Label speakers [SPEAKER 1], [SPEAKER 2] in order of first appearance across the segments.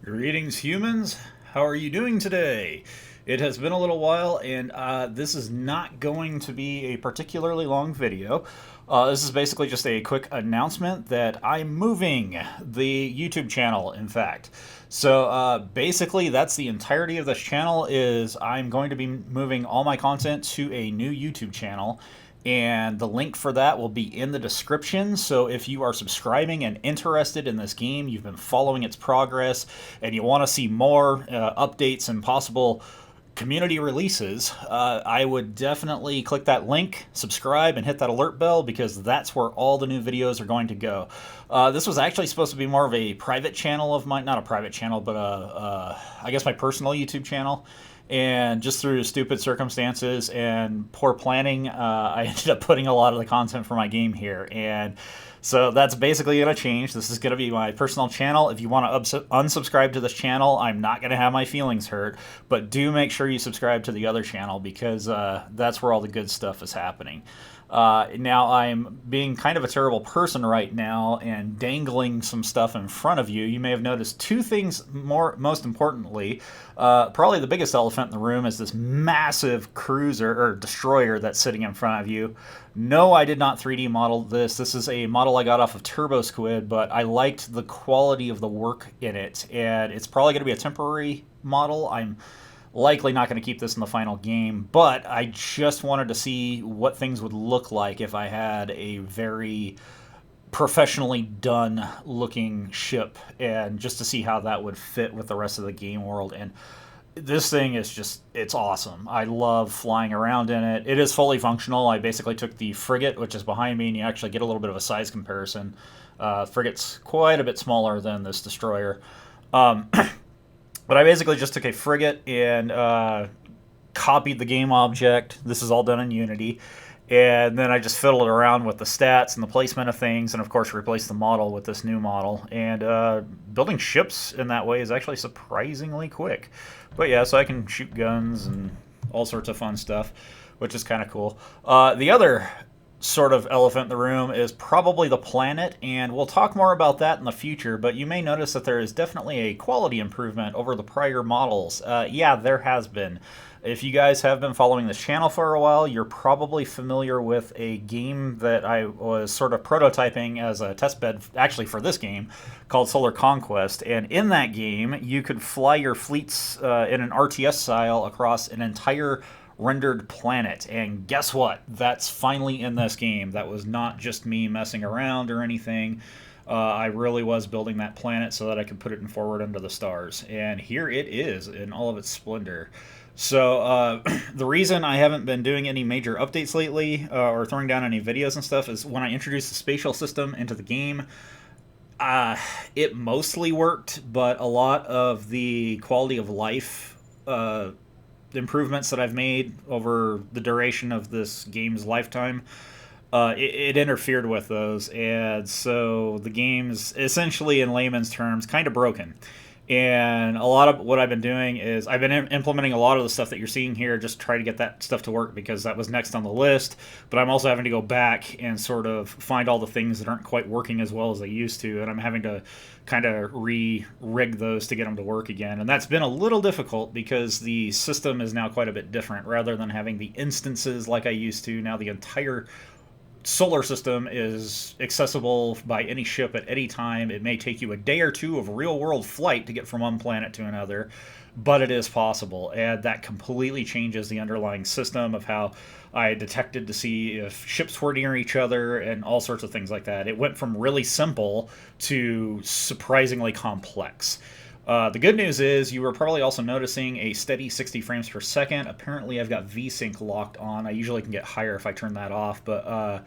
[SPEAKER 1] Greetings, humans. How are you doing today? It has been a little while, and this is not going to be a particularly long video. This is basically just a quick announcement that I'm moving the YouTube channel, in fact. So basically, that's the entirety of this channel. Is I'm going to be moving all my content to a new YouTube channel, and the link for that will be in the description. So if you are subscribing and interested in this game, you've been following its progress, and you want to see more updates and possible community releases, I would definitely click that link, subscribe, and hit that alert bell, because that's where all the new videos are going to go. This was actually supposed to be more of a private channel of mine, not a private channel, but I guess my personal YouTube channel. And just through stupid circumstances and poor planning, I ended up putting a lot of the content for my game here. And so that's basically going to change. This is going to be my personal channel. If you want to unsubscribe to this channel, I'm not going to have my feelings hurt. But do make sure you subscribe to the other channel, because that's where all the good stuff is happening. Now, I'm being kind of a terrible person right now and dangling some stuff in front of you. You may have noticed two things most importantly. Probably the biggest elephant in the room is this massive cruiser or destroyer that's sitting in front of you. No, I did not 3D model this. This is a model I got off of TurboSquid, but I liked the quality of the work in it, and it's probably going to be a temporary model. I'm likely not going to keep this in the final game, but I just wanted to see what things would look like if I had a very professionally done looking ship, and just to see how that would fit with the rest of the game world. And this thing is just, it's awesome. I love flying around in it. It is fully functional. I basically took the frigate, which is behind me, and you actually get a little bit of a size comparison. Frigate's quite a bit smaller than this destroyer. But I basically just took a frigate and copied the game object. This is all done in Unity. And then I just fiddled around with the stats and the placement of things, and of course replaced the model with this new model. And building ships in that way is actually surprisingly quick. But yeah, so I can shoot guns and all sorts of fun stuff, which is kind of cool. The other sort of elephant in the room is probably the planet, and we'll talk more about that in the future, but you may notice that there is definitely a quality improvement over the prior models. Yeah, there has been. If you guys have been following this channel for a while, you're probably familiar with a game that I was sort of prototyping as a testbed, actually for this game, called Solar Conquest. And in that game, you could fly your fleets in an RTS style across an entire rendered planet. And guess what? That's finally in this game. That was not just me messing around or anything. I really was building that planet so that I could put it in Forward Unto the Stars. And here it is in all of its splendor. So the reason I haven't been doing any major updates lately or throwing down any videos and stuff is when I introduced the spatial system into the game, it mostly worked, but a lot of the quality of life improvements that I've made over the duration of this game's lifetime, it interfered with those, and so the game's essentially, in layman's terms, kind of broken. And a lot of what I've been doing is I've been implementing a lot of the stuff that you're seeing here, just try to get that stuff to work, because that was next on the list. But I'm also having to go back and sort of find all the things that aren't quite working as well as they used to, and I'm having to kind of re-rig those to get them to work again. And that's been a little difficult because the system is now quite a bit different. Rather than having the instances like I used to, now the entire solar system is accessible by any ship at any time. It may take you a day or two of real world flight to get from one planet to another, but it is possible, and that completely changes the underlying system of how I detected to see if ships were near each other and all sorts of things like that. It went from really simple to surprisingly complex. The good news is you were probably also noticing a steady 60 frames per second. Apparently I've got VSync locked on. I usually can get higher if I turn that off, but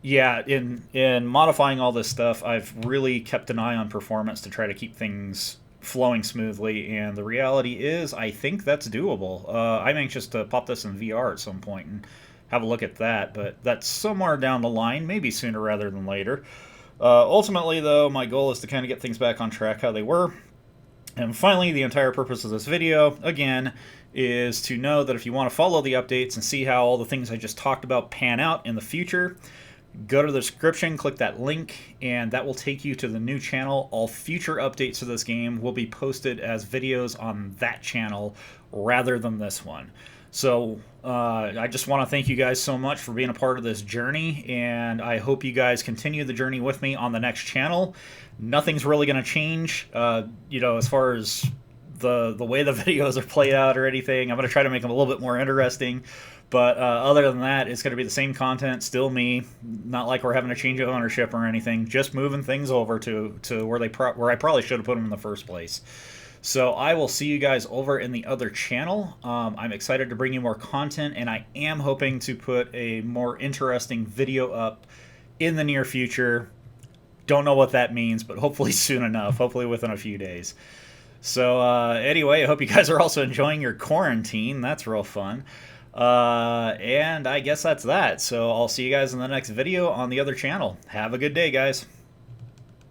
[SPEAKER 1] yeah, in modifying all this stuff, I've really kept an eye on performance to try to keep things flowing smoothly, and the reality is I think that's doable. I'm anxious to pop this in VR at some point and have a look at that, but that's somewhere down the line, maybe sooner rather than later. Ultimately, though, my goal is to kind of get things back on track how they were. And finally, the entire purpose of this video, again, is to know that if you want to follow the updates and see how all the things I just talked about pan out in the future, go to the description, click that link, and that will take you to the new channel. All future updates to this game will be posted as videos on that channel rather than this one. So I just want to thank you guys so much for being a part of this journey, and I hope you guys continue the journey with me on the next channel. Nothing's really going to change, as far as the way the videos are played out or anything. I'm going to try to make them a little bit more interesting. But other than that, it's going to be the same content, still me. Not like we're having a change of ownership or anything. Just moving things over to where where I probably should have put them in the first place. So I will see you guys over in the other channel. I'm excited to bring you more content, and I am hoping to put a more interesting video up in the near future. Don't know what that means, but hopefully soon enough. Hopefully within a few days. So anyway, I hope you guys are also enjoying your quarantine. That's real fun. And I guess that's that. So I'll see you guys in the next video on the other channel. Have a good day, guys.